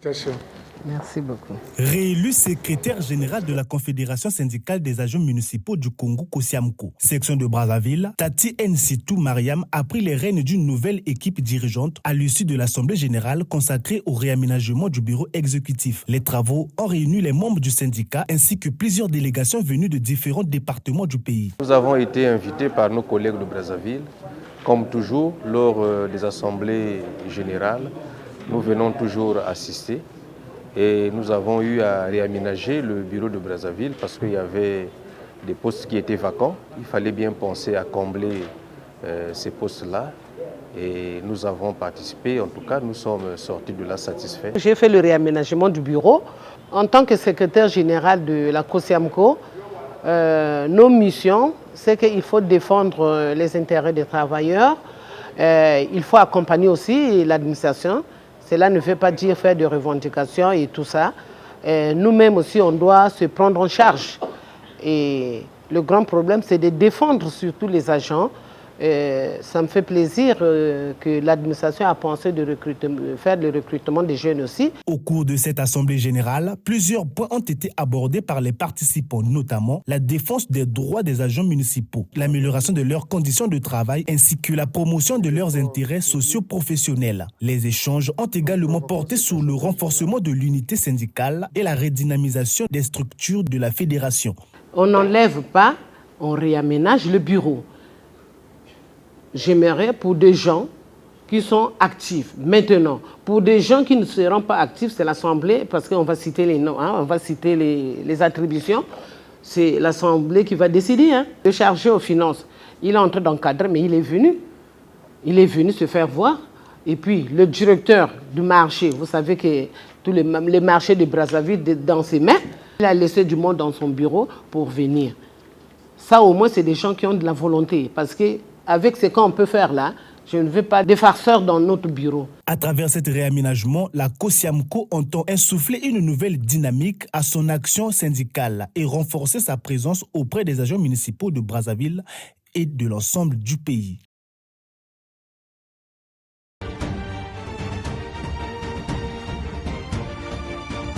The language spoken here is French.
Félicitations. Merci beaucoup. Réélu secrétaire général de la Confédération syndicale des agents municipaux du Congo, COSIAMCO, section de Brazzaville, Tati Nsitou Mariam a pris les rênes d'une nouvelle équipe dirigeante à l'issue de l'Assemblée générale consacrée au réaménagement du bureau exécutif. Les travaux ont réuni les membres du syndicat ainsi que plusieurs délégations venues de différents départements du pays. Nous avons été invités par nos collègues de Brazzaville. Comme toujours, lors des assemblées générales, nous venons toujours assister. Et nous avons eu à réaménager le bureau de Brazzaville parce qu'il y avait des postes qui étaient vacants. Il fallait bien penser à combler ces postes-là. Et nous avons participé, en tout cas, nous sommes sortis de là satisfaits. J'ai fait le réaménagement du bureau. En tant que secrétaire général de la COSIAMCO, nos missions, c'est qu'il faut défendre les intérêts des travailleurs. Il faut accompagner aussi l'administration. Cela ne veut pas dire faire des revendications et tout ça. Nous-mêmes aussi, on doit se prendre en charge. Et le grand problème, c'est de défendre surtout les agents. Ça me fait plaisir que l'administration a pensé de faire le recrutement des jeunes aussi. Au cours de cette assemblée générale, plusieurs points ont été abordés par les participants, notamment la défense des droits des agents municipaux, l'amélioration de leurs conditions de travail ainsi que la promotion de leurs intérêts socio-professionnels. Les échanges ont également porté sur le renforcement de l'unité syndicale et la redynamisation des structures de la fédération. On n'enlève pas, on réaménage le bureau. J'aimerais pour des gens qui sont actifs. Maintenant, pour des gens qui ne seront pas actifs, c'est l'Assemblée, parce qu'on va citer les noms, on va citer les attributions. C'est l'Assemblée qui va décider. Le chargé aux finances, il est en train d'encadrer, mais il est venu. Il est venu se faire voir. Et puis, le directeur du marché, vous savez que tous les marchés de Brazzaville dans ses mains, il a laissé du monde dans son bureau pour venir. Ça, au moins, c'est des gens qui ont de la volonté, parce que avec ce qu'on peut faire là, je ne veux pas des farceurs dans notre bureau. À travers cet réaménagement, la COSIAMCO entend insuffler une nouvelle dynamique à son action syndicale et renforcer sa présence auprès des agents municipaux de Brazzaville et de l'ensemble du pays.